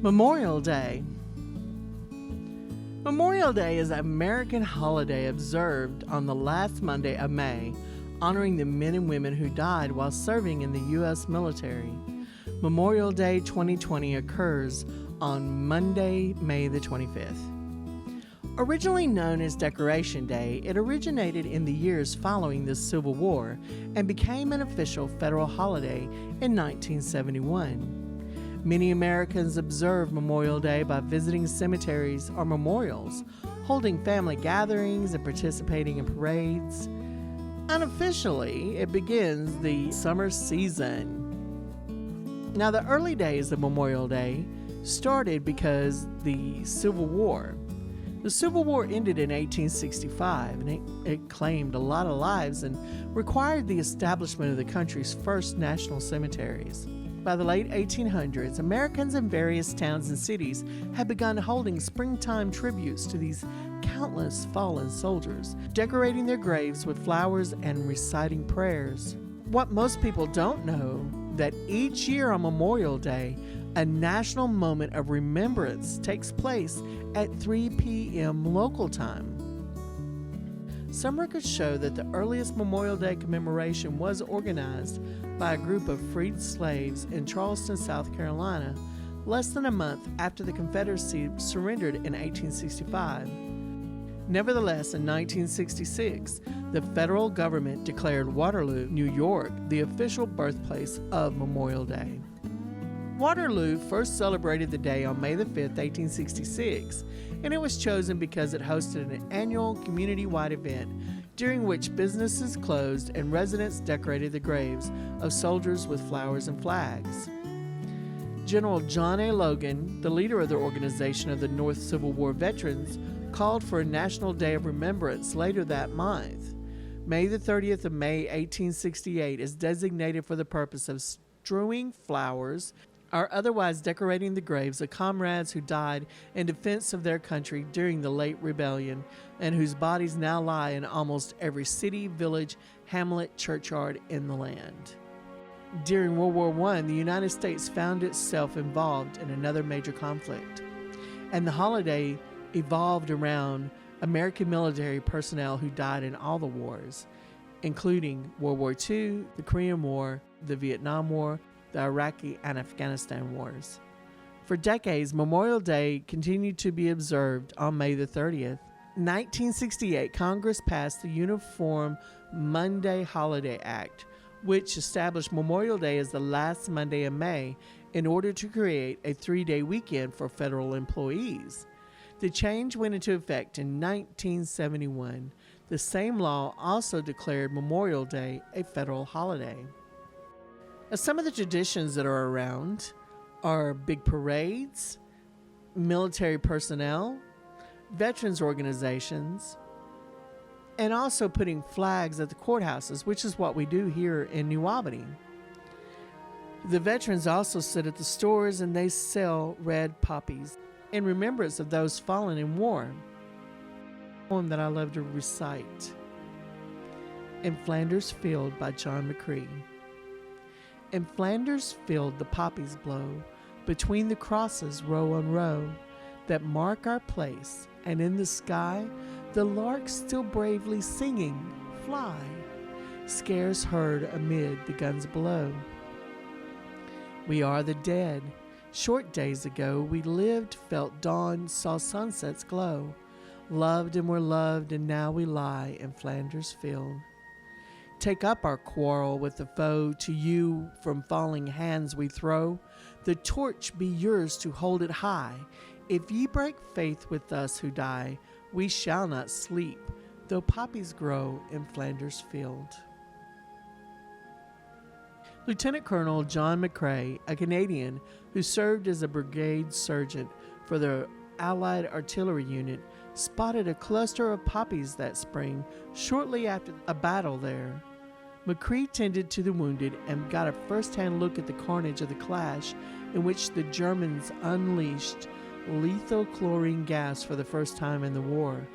Memorial Day. Memorial Day is an American holiday observed on the last Monday of May, honoring the men and women who died while serving in the U.S. military. Memorial Day 2020 occurs on Monday, May the 25th. Originally known as Decoration Day, it originated in the years following the Civil War and became an official federal holiday in 1971. Many Americans observe Memorial Day by visiting cemeteries or memorials, holding family gatherings, and participating in parades. Unofficially, it begins the summer season. Now, the early days of Memorial Day started because the Civil War. The Civil War ended in 1865, and it claimed a lot of lives and required the establishment of the country's first national cemeteries. By the late 1800s, Americans in various towns and cities had begun holding springtime tributes to these countless fallen soldiers, decorating their graves with flowers and reciting prayers. What most people don't know, that each year on Memorial Day, a national moment of remembrance takes place at 3 p.m. local time. Some records show that the earliest Memorial Day commemoration was organized by a group of freed slaves in Charleston, South Carolina, less than a month after the Confederacy surrendered in 1865. Nevertheless, in 1966, the federal government declared Waterloo, New York, the official birthplace of Memorial Day. Waterloo first celebrated the day on May the 5th, 1866, and it was chosen because it hosted an annual community-wide event during which businesses closed and residents decorated the graves of soldiers with flowers and flags. General John A. Logan, the leader of the Organization of the North Civil War Veterans, called for a National Day of Remembrance later that month. May the 30th of May, 1868 is designated for the purpose of strewing flowers or otherwise decorating the graves of comrades who died in defense of their country during the late rebellion and whose bodies now lie in almost every city, village, hamlet, churchyard in the land. During World War I, the United States found itself involved in another major conflict, and the holiday evolved around American military personnel who died in all the wars, including World War II, the Korean War, the Vietnam War, the Iraqi and Afghanistan wars. For decades, Memorial Day continued to be observed on May the 30th. In 1968, Congress passed the Uniform Monday Holiday Act, which established Memorial Day as the last Monday in May in order to create a 3-day weekend for federal employees. The change went into effect in 1971. The same law also declared Memorial Day a federal holiday. Now, some of the traditions that are around are big parades, military personnel, veterans organizations, and also putting flags at the courthouses, which is what we do here in New Albany. The veterans also sit at the stores and they sell red poppies in remembrance of those fallen in war. A poem that I love to recite. In Flanders Field by John McCree. In Flanders Field the poppies blow, between the crosses row on row, that mark our place, and in the sky the larks still bravely singing fly, scarce heard amid the guns below. We are the dead. Short days ago we lived, felt dawn, saw sunsets glow, loved and were loved, and now we lie in Flanders Field. Take up our quarrel with the foe, to you from falling hands we throw. The torch be yours to hold it high. If ye break faith with us who die, we shall not sleep, though poppies grow in Flanders Field. Lieutenant Colonel John McCrae, a Canadian who served as a brigade sergeant for the Allied Artillery Unit, spotted a cluster of poppies that spring shortly after a battle there. McCree tended to the wounded and got a first-hand look at the carnage of the clash in which the Germans unleashed lethal chlorine gas for the first time in the war.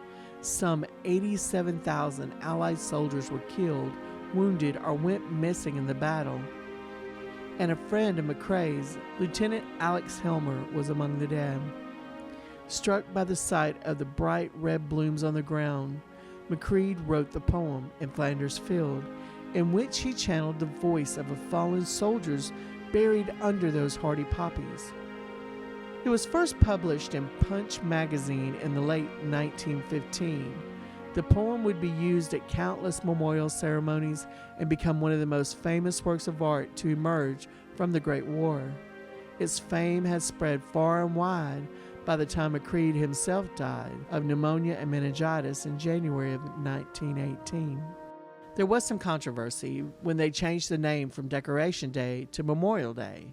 Some 87,000 Allied soldiers were killed, wounded, or went missing in the battle. and a friend of McCrae's, Lieutenant Alex Helmer, was among the dead. Struck by the sight of the bright red blooms on the ground, McCreed wrote the poem In Flanders Field, in which he channeled the voice of a fallen soldiers buried under those hardy poppies. It was first published in Punch magazine in the late 1915. The poem would be used at countless memorial ceremonies and become one of the most famous works of art to emerge from the Great War. Its fame had spread far and wide by the time McCreed himself died of pneumonia and meningitis in January of 1918. There was some controversy when they changed the name from Decoration Day to Memorial Day.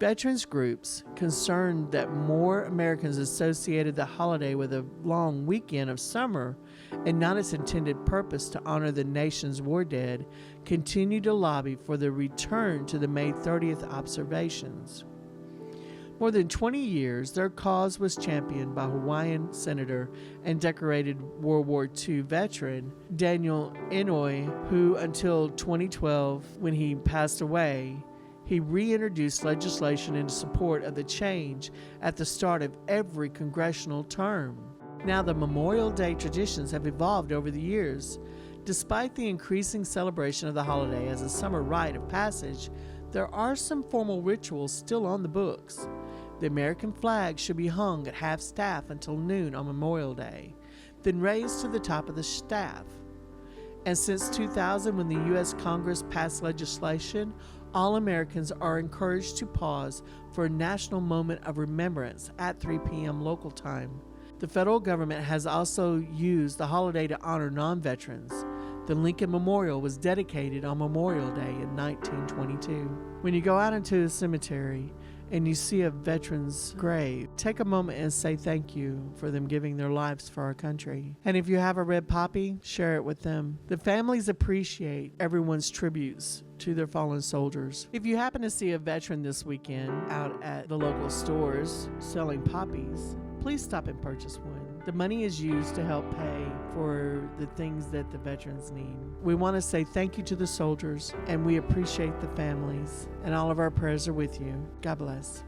Veterans groups, concerned that more Americans associated the holiday with a long weekend of summer and not its intended purpose to honor the nation's war dead, continued to lobby for the return to the May 30th observations. More than 20 years, their cause was championed by Hawaiian senator and decorated World War II veteran Daniel Inouye, who until 2012, when he passed away, he reintroduced legislation in support of the change at the start of every congressional term. Now, the Memorial Day traditions have evolved over the years. Despite the increasing celebration of the holiday as a summer rite of passage, there are some formal rituals still on the books. The American flag should be hung at half-staff until noon on Memorial Day, then raised to the top of the staff. And since 2000, when the U.S. Congress passed legislation, all Americans are encouraged to pause for a national moment of remembrance at 3 p.m. local time. The federal government has also used the holiday to honor non-veterans. The Lincoln Memorial was dedicated on Memorial Day in 1922. When you go out into a cemetery and you see a veteran's grave, take a moment and say thank you for them giving their lives for our country. And if you have a red poppy, share it with them. The families appreciate everyone's tributes to their fallen soldiers. If you happen to see a veteran this weekend out at the local stores selling poppies, please stop and purchase one. The money is used to help pay for the things that the veterans need. We want to say thank you to the soldiers, and we appreciate the families, and all of our prayers are with you. God bless.